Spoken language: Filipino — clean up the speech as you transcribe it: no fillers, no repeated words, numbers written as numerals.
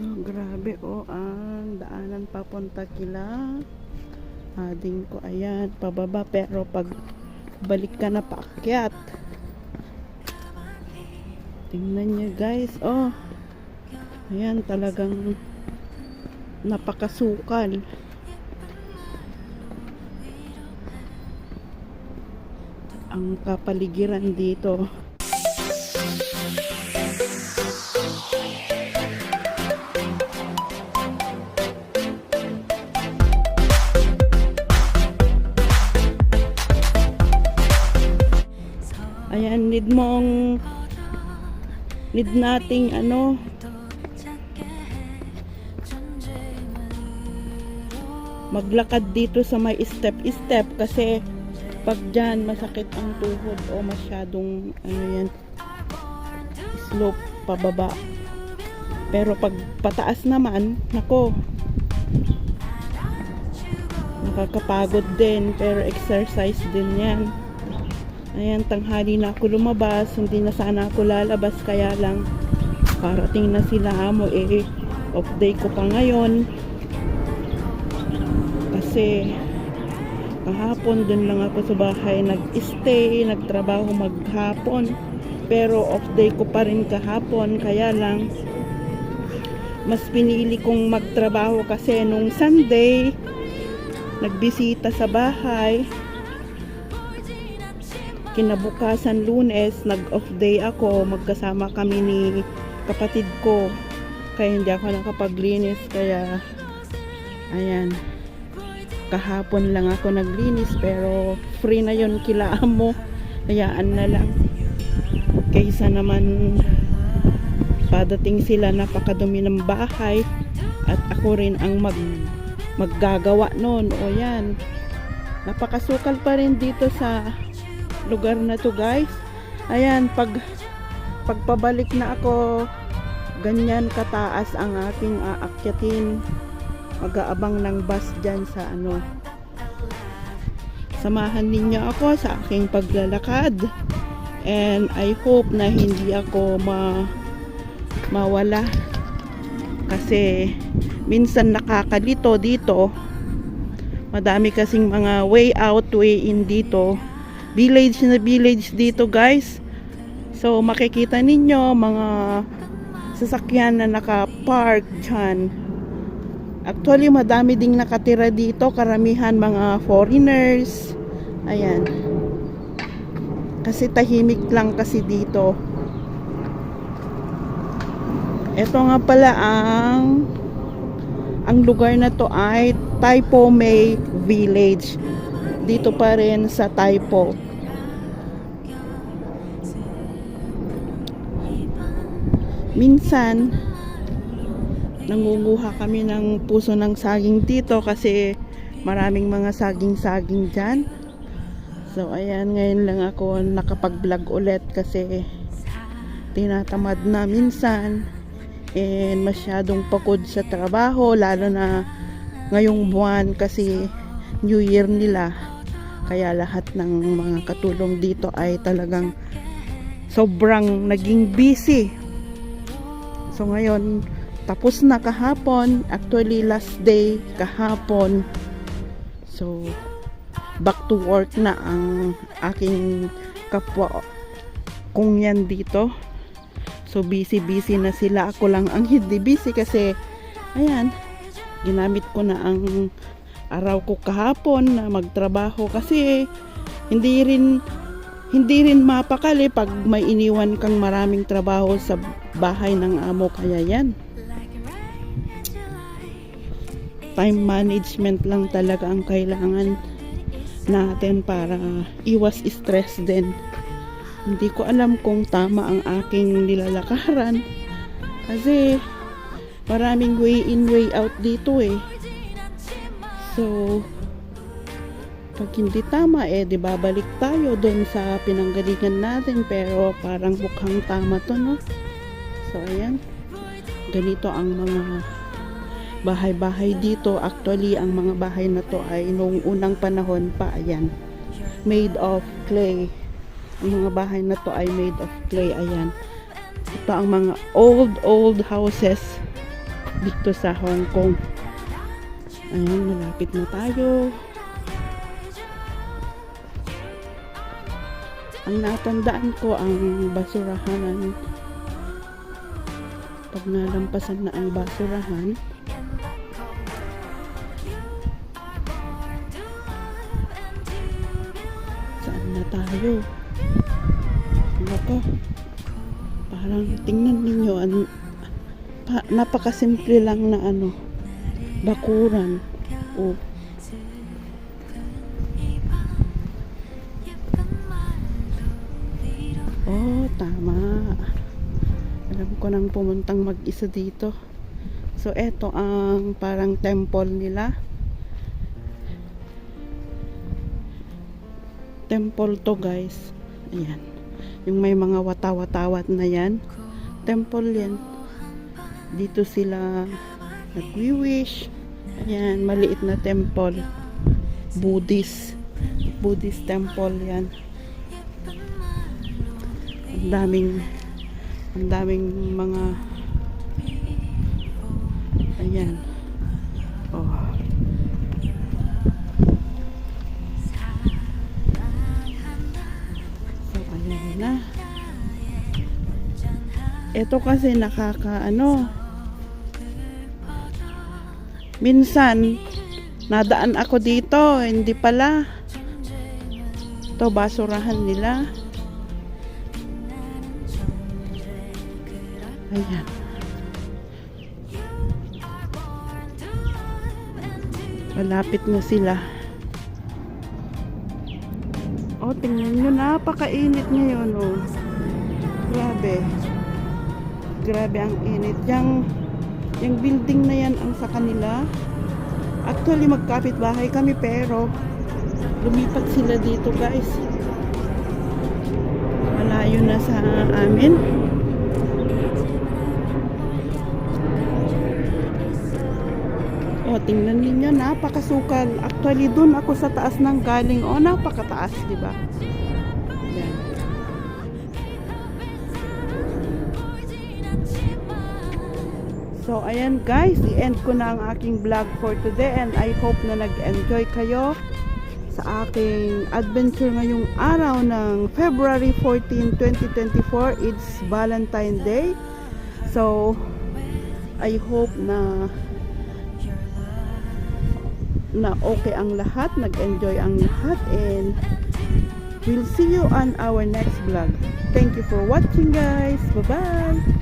So, grabe ang daanan papunta kila ading ko. Ayan, pababa. Pero pag balik ka na paakyat, tingnan nyo guys. Ayan, talagang napakasukal. Ang kapaligiran dito. Ayan, need nating maglakad dito sa may step kasi pag dyan masakit ang tuhod o masyadong slope pababa. Pero pag pataas naman, nako, nakakapagod din, pero exercise din yan. Ayan, tanghali na ako lumabas, hindi na sana ako lalabas, kaya lang parating na sila amo, off day ko pa ngayon kasi kahapon dun lang ako sa bahay nag-stay, nagtrabaho maghapon, pero off day ko pa rin kahapon, kaya lang mas pinili kong magtrabaho kasi nung Sunday nagbisita sa bahay. Kinabukasan Lunes, nag-off day ako, magkasama kami ni kapatid ko, kaya hindi ako nakapaglinis. Kaya ayan, kahapon lang ako naglinis, pero free na yon kila amo, hayaan na lang, kaysa naman padating sila napakadumi ng bahay at ako rin ang maggagawa nun. O yan, napakasukal pa rin dito sa lugar na to guys. Ayan, pagpabalik na ako, ganyan kataas ang aking aakyatin. Mag-aabang ng bus dyan sa samahan ninyo ako sa aking paglalakad, and I hope na hindi ako mawala kasi minsan nakakalito dito. Madami kasing mga way out, way in dito, village na village dito guys. So makikita ninyo mga sasakyan na nakapark dyan. Actually madami ding nakatira dito, karamihan mga foreigners. Ayan, kasi tahimik lang kasi dito. Ito nga pala ang lugar na to ay Taipo May Village. Dito pa rin sa Taipo. Minsan nangunguha kami ng puso ng saging dito kasi maraming mga saging-saging dyan. So ayan, ngayon lang ako nakapag-vlog ulit kasi tinatamad na minsan, and masyadong pagod sa trabaho, lalo na ngayong buwan kasi New Year nila. Kaya lahat ng mga katulong dito ay talagang sobrang naging busy. So ngayon, tapos na kahapon. Actually, last day kahapon. So, back to work na ang aking kapwa kung yan dito. So, busy na sila. Ako lang ang hindi busy kasi, ayan, ginamit ko na ang araw ko kahapon na magtrabaho kasi hindi rin mapakali pag may iniwan kang maraming trabaho sa bahay ng amo. Kaya yan, time management lang talaga ang kailangan natin para iwas stress din. Hindi ko alam kung tama ang aking nilalakaran kasi maraming way in way out dito So pag hindi tama di babalik tayo doon sa pinanggalingan natin, pero parang mukhang tama to, no? So ayan, ganito ang mga bahay-bahay dito. Actually ang mga bahay na to ay noong unang panahon pa, ayan, made of clay. Ang mga bahay na to ay made of clay. Ayan, ito ang mga old houses dito sa Hong Kong. Ayan, malapit na tayo. Ang natandaan ko ang basurahan, pag nalampasan na ang basurahan, saan na tayo? Nako, parang tingnan ninyo, napakasimple lang na bakuran. Oh. Oh, tama. Alam ko nang pumuntang mag-isa dito. So, eto ang parang temple nila. Temple to, guys. Ayan. Yung may mga watawat na yan. Temple yan. Dito sila nagwi-wish. Ayan, maliit na temple. Buddhist temple yan. Ang daming mga ayan. Oh. So ayan na. Ito kasi minsan nadaan ako dito, hindi pala. Ito basurahan nila. Ayan. Malapit na sila. Oh, tingnan nyo, napakainit ngayon, oh. Grabe. Grabe ang init. Yung building na yan ang sa kanila. Actually, magkapit-bahay kami, pero lumipat sila dito, guys. Malayo na sa amin. O, tingnan niyo, napakasukal. Actually, dun ako sa taas ng galing. O, napakataas, di ba? Ayan. So, ayan guys, i-end ko na ang aking vlog for today, and I hope na nag-enjoy kayo sa aking adventure ngayong araw ng February 14, 2024. It's Valentine's Day. So, I hope na okay ang lahat, nag-enjoy ang lahat, and we'll see you on our next vlog. Thank you for watching, guys. Bye-bye.